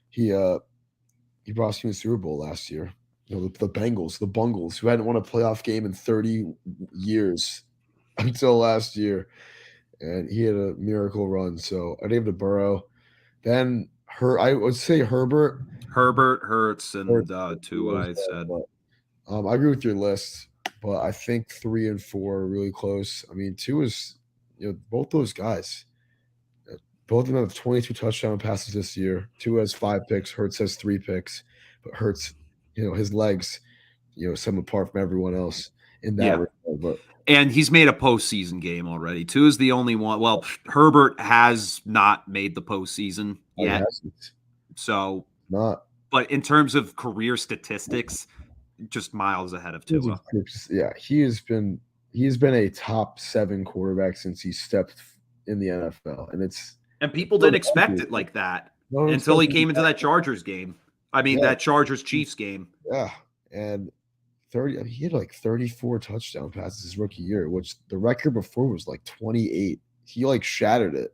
he brought us to the Super Bowl last year. The Bengals, the Bungles, who hadn't won a playoff game in 30 years until last year, and he had a miracle run. So I gave it to Burrow. Then I would say Herbert, Hurts, and Tua. I said. But, I agree with your list, but I think 3 and 4 are really close. I mean, 2 is both those guys. Both of them have 22 touchdown passes this year. 2 has 5 picks. Hurts has 3 picks, but Hurts, his legs, set him apart from everyone else in that regard. But and he's made a postseason game already. 2 is the only one. Well, Herbert has not made the postseason yet. So not. But in terms of career statistics, just miles ahead of Tua. Yeah, he has been a top 7 quarterback since he stepped in the NFL, and people didn't expect it like that until he came into that Chargers game. I mean, that Chargers Chiefs game. Yeah, and he had like 34 touchdown passes his rookie year, which the record before was like 28. He like shattered it.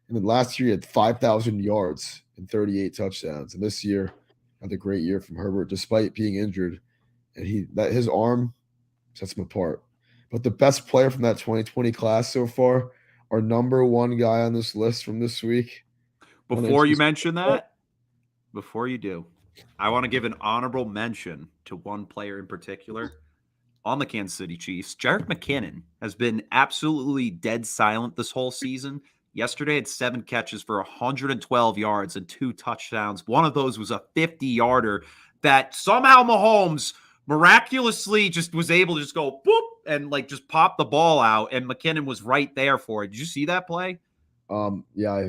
And then last year he had 5,000 yards and 38 touchdowns. And this year had a great year from Herbert, despite being injured. And his arm sets him apart. But the best player from that 2020 class so far, our number 1 guy on this list from this week. Before you mention that, before you do, I want to give an honorable mention to one player in particular on the Kansas City Chiefs. Jerick McKinnon has been absolutely dead silent this whole season. Yesterday had 7 catches for 112 yards and 2 touchdowns. One of those was a 50-yarder that somehow Mahomes miraculously just was able to just go boop and like just pop the ball out, and McKinnon was right there for it. Did you see that play? Yeah,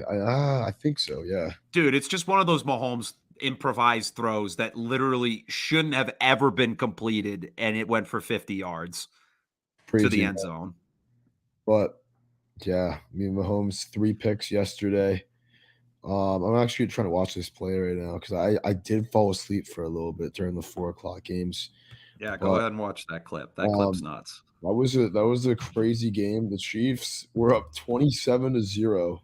I think so. Yeah, dude, it's just one of those Mahomes improvised throws that literally shouldn't have ever been completed, and it went for 50 yards to the end zone. But yeah, I mean, Mahomes 3 picks yesterday. I'm actually trying to watch this play right now because I did fall asleep for a little bit during the 4:00 games. Yeah, go ahead and watch that clip. That clip's nuts. That was a crazy game. The Chiefs were up 27-0,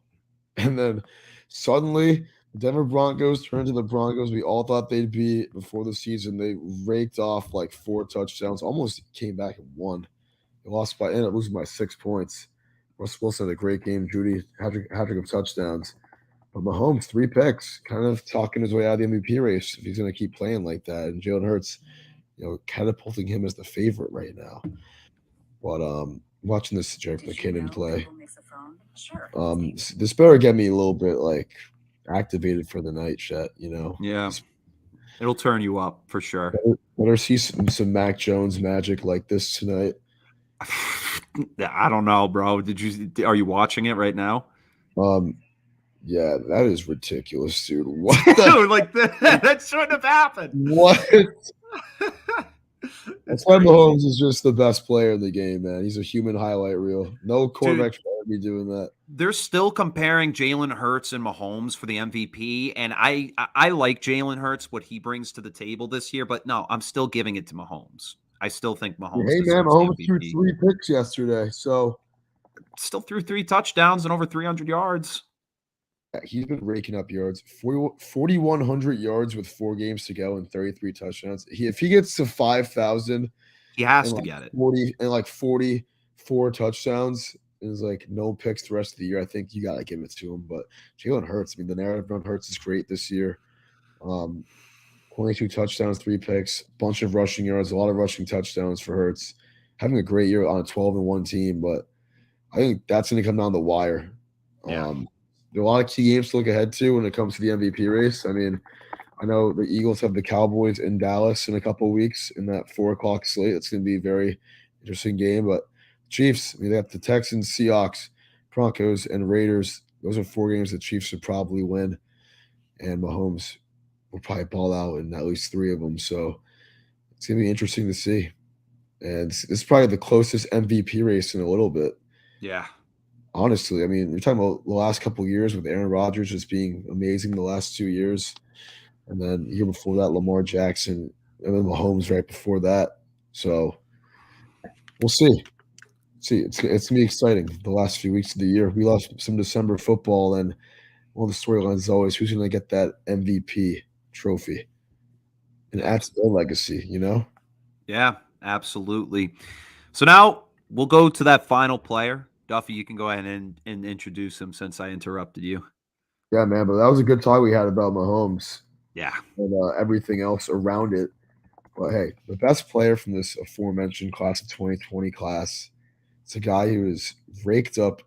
and then suddenly the Denver Broncos turned to the Broncos we all thought they'd be before the season. They raked off like 4 touchdowns, almost came back and won. They ended up losing by 6 points. Russell Wilson had a great game. Judy hat-trick of touchdowns. But Mahomes, 3 picks, kind of talking his way out of the MVP race if he's going to keep playing like that. And Jalen Hurts, catapulting him as the favorite right now. But watching this Jerick McKinnon play, this better get me a little bit like activated for the night, Chet. Yeah, it'll turn you up for sure. Better see some Mac Jones magic like this tonight. I don't know, bro. Are you watching it right now? Yeah, that is ridiculous, dude. What? Dude, like that shouldn't have happened. What? That's why Mahomes is just the best player in the game, man. He's a human highlight reel. No quarterback should ever be doing that. They're still comparing Jalen Hurts and Mahomes for the MVP, and I like Jalen Hurts, what he brings to the table this year, but no, I'm still giving it to Mahomes. I still think Mahomes Hey, man, deserves Mahomes the threw MVP. 3 picks yesterday, so Still threw 3 touchdowns and over 300 yards. he's been raking up yards. 4,100 yards with 4 games to go and 33 touchdowns. If he gets to 5,000 He has and to like get it. 44 touchdowns is like no picks the rest of the year, I think you gotta give it to him. But Jalen Hurts, I mean, the narrative on Hurts is great this year. 22 touchdowns, 3 picks, bunch of rushing yards, a lot of rushing touchdowns for Hurts. Having a great year on a 12-1 team, but I think that's going to come down the wire. Yeah. There are a lot of key games to look ahead to when it comes to the MVP race. I mean, I know the Eagles have the Cowboys in Dallas in a couple of weeks in that 4:00 slate. It's going to be a very interesting game. But Chiefs, I mean, they have the Texans, Seahawks, Broncos, and Raiders. Those are 4 games the Chiefs should probably win. And Mahomes will probably ball out in at least 3 of them. So it's going to be interesting to see. And it's probably the closest MVP race in a little bit. Yeah. Honestly, I mean, you're talking about the last couple of years with Aaron Rodgers just being amazing the last 2 years. And then the year before that, Lamar Jackson, and then Mahomes right before that. So we'll see. It's going to be exciting the last few weeks of the year. We lost some December football, and one of the storylines is always who's going to get that MVP trophy. And that's their legacy, you know? Yeah, absolutely. So now we'll go to that final player. Duffy, you can go ahead and introduce him since I interrupted you. Yeah, man, but that was a good talk we had about Mahomes. Yeah. And everything else around it. But hey, the best player from this aforementioned class of 2020 class, it's a guy who has raked up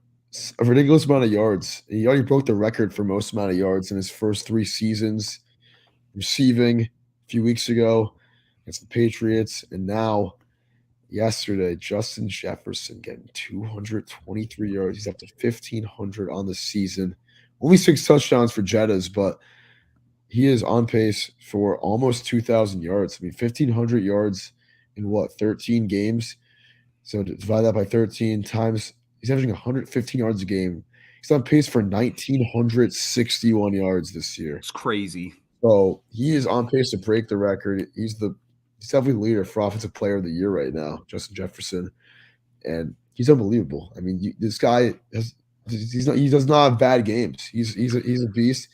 a ridiculous amount of yards. He already broke the record for most amount of yards in his first 3 seasons, receiving a few weeks ago against the Patriots, and now yesterday, Justin Jefferson getting 223 yards. He's up to 1,500 on the season. Only 6 touchdowns for Jettas, but he is on pace for almost 2,000 yards. I mean, 1,500 yards in what, 13 games? So to divide that by 13 times, he's averaging 115 yards a game. He's on pace for 1,961 yards this year. It's crazy. So he is on pace to break the record. He's definitely the leader for Offensive Player of the Year right now, Justin Jefferson, and he's unbelievable. I mean, this guy he does not have bad games. He's a beast.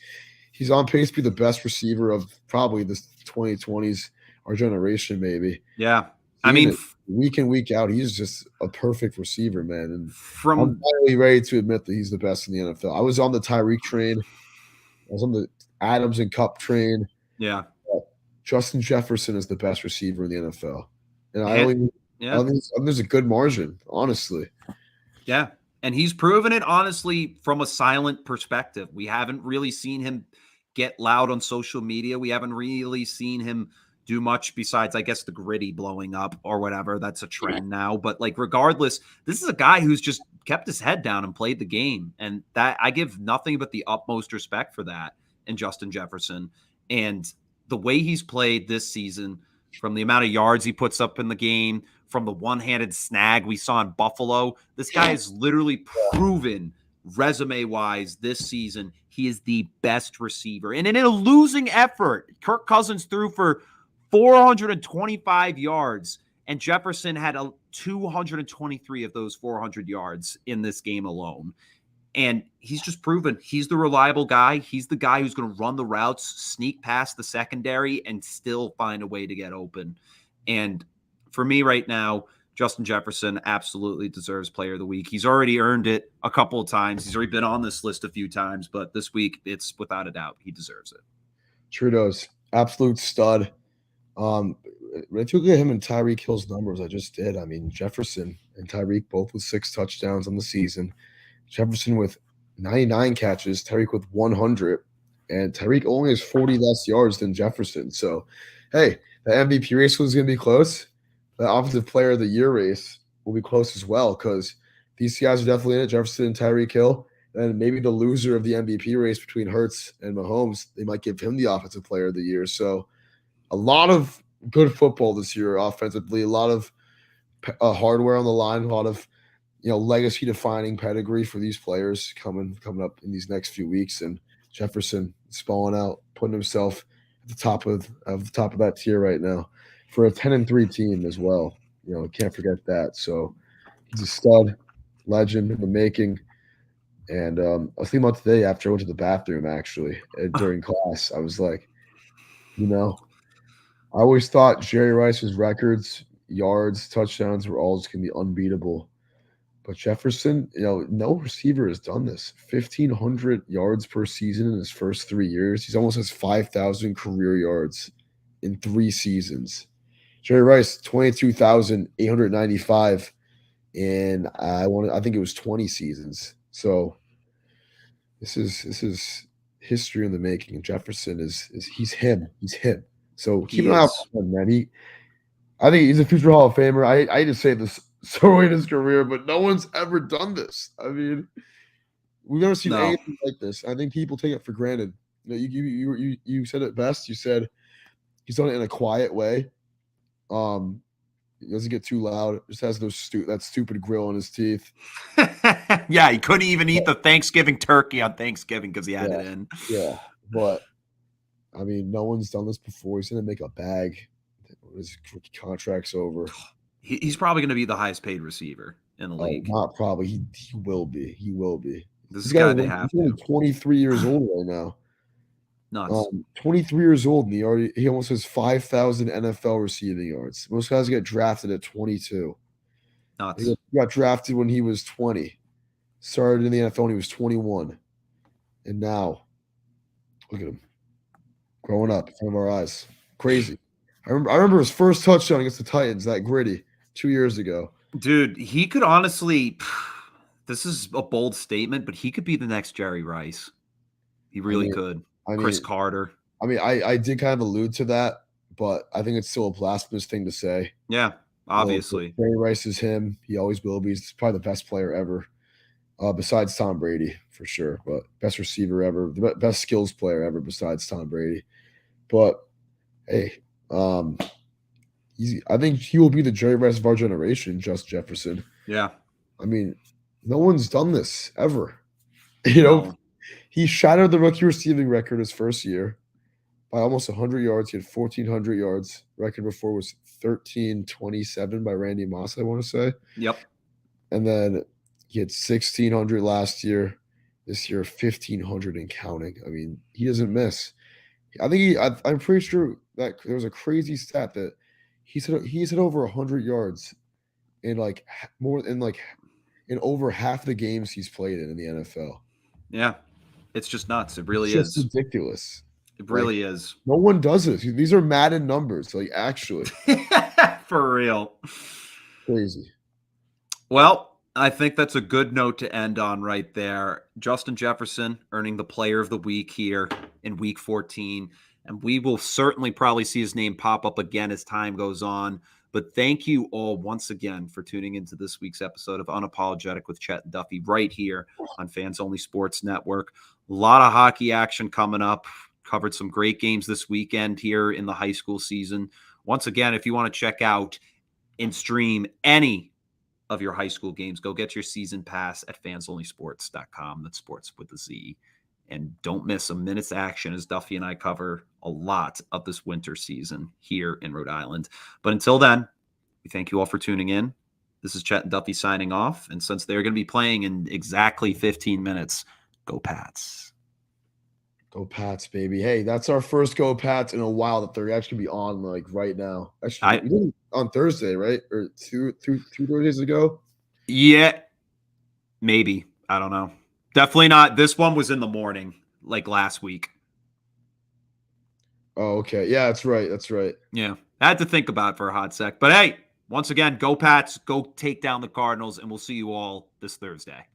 He's on pace to be the best receiver of probably the 2020s, our generation, maybe. Yeah. I mean, week in, week out, he's just a perfect receiver, man. And I'm finally ready to admit that he's the best in the NFL. I was on the Tyreek train. I was on the Adams and Cup train. Yeah. Justin Jefferson is the best receiver in the NFL. And I think there's a good margin, honestly. Yeah. And he's proven it, honestly, from a silent perspective. We haven't really seen him get loud on social media. We haven't really seen him do much besides, I guess, the gritty blowing up or whatever. That's a trend now. But, like, regardless, this is a guy who's just kept his head down and played the game. And that I give nothing but the utmost respect for that in Justin Jefferson. And the way he's played this season, from the amount of yards he puts up in the game, from the one-handed snag we saw in Buffalo, this guy is literally proven resume-wise this season he is the best receiver. And in a losing effort, Kirk Cousins threw for 425 yards, and Jefferson had 223 of those 400 yards in this game alone. And he's just proven he's the reliable guy. He's the guy who's going to run the routes, sneak past the secondary, and still find a way to get open. And for me right now, Justin Jefferson absolutely deserves Player of the Week. He's already earned it a couple of times. He's already been on this list a few times, but this week, it's without a doubt, he deserves it. True does. Absolute stud. When I took at him and Tyreek Hill's numbers, I just did. I mean, Jefferson and Tyreek both with 6 touchdowns on the season. Jefferson with 99 catches, Tyreek with 100, and Tyreek only has 40 less yards than Jefferson. So, hey, the MVP race was going to be close. The Offensive Player of the Year race will be close as well because these guys are definitely in it, Jefferson and Tyreek Hill. And maybe the loser of the MVP race between Hurts and Mahomes, they might give him the Offensive Player of the Year. So a lot of good football this year offensively. A lot of hardware on the line, a lot of legacy defining pedigree for these players coming up in these next few weeks. And Jefferson spalling out, putting himself at the top of that tier right now for a 10-3 team as well. Can't forget that. So he's a stud, legend in the making. And I was thinking about today after I went to the bathroom actually during class. I was like, I always thought Jerry Rice's records, yards, touchdowns were all just gonna be unbeatable. But Jefferson, no receiver has done this. 1,500 yards per season in his first 3 years. He's almost has 5,000 career yards in 3 seasons. Jerry Rice, 22,895 in I think it was 20 seasons. So this is history in the making. And Jefferson is he's him. He's him. So keep an eye out for him, man. I think he's a future Hall of Famer. I hate to say this so late in his career, but no one's ever done this. I mean, we've never seen anything like this. I think people take it for granted. You said it best. You said he's done it in a quiet way. He doesn't get too loud. Just has that stupid grill in his teeth. Yeah, he couldn't even eat the Thanksgiving turkey on Thanksgiving because he had it in. Yeah, but I mean, no one's done this before. He's gonna make a bag. His contract's over. He's probably going to be the highest paid receiver in the league. Not probably. He will be. He will be. This is guy they have. He's only 23 years old right now. Nuts. 23 years old, and he almost has 5,000 NFL receiving yards. Most guys get drafted at 22. Nuts. He got drafted when he was 20. Started in the NFL when he was 21. And now, look at him. Growing up in front of our eyes. Crazy. I remember his first touchdown against the Titans, that gritty, 2 years ago. Dude, he could honestly, this is a bold statement, but he could be the next Jerry Rice. He really could. Chris Carter. I mean, I did kind of allude to that, but I think it's still a blasphemous thing to say. Yeah, obviously. Jerry Rice is him. He always will be. He's probably the best player ever, besides Tom Brady, for sure. But best receiver ever, the best skills player ever besides Tom Brady. But, hey, I think he will be the Jerry Rice of our generation, Just Jefferson. Yeah. I mean, no one's done this ever. He shattered the rookie receiving record his first year by almost 100 yards. He had 1,400 yards. Record before was 1,327 by Randy Moss, I want to say. Yep. And then he had 1,600 last year. This year, 1,500 and counting. I mean, he doesn't miss. I'm pretty sure that there was a crazy stat that he's hit over 100 yards in in over half the games he's played in the NFL. Yeah, it's just nuts. It really is ridiculous. It really is. No one does this. These are Madden numbers, actually. For real. Crazy. Well, I think that's a good note to end on right there. Justin Jefferson earning the Player of the Week here in Week 14. And we will certainly probably see his name pop up again as time goes on. But thank you all once again for tuning into this week's episode of Unapologetic with Chet and Duffy right here on Fans Only Sports Network. A lot of hockey action coming up. Covered some great games this weekend here in the high school season. Once again, if you want to check out and stream any of your high school games, go get your season pass at fansonlysports.com. That's sports with a Z. And don't miss a minute's action as Duffy and I cover a lot of this winter season here in Rhode Island. But until then, we thank you all for tuning in. This is Chet and Duffy signing off. And since they're going to be playing in exactly 15 minutes, go Pats. Go Pats, baby. Hey, that's our first Go Pats in a while that they're actually going to be on right now. Actually, we did on Thursday, right? Or two Thursdays ago? Yeah, maybe. I don't know. Definitely not. This one was in the morning, like last week. Oh, okay. Yeah, that's right. That's right. Yeah. I had to think about it for a hot sec. But hey, once again, go Pats, go take down the Cardinals, and we'll see you all this Thursday.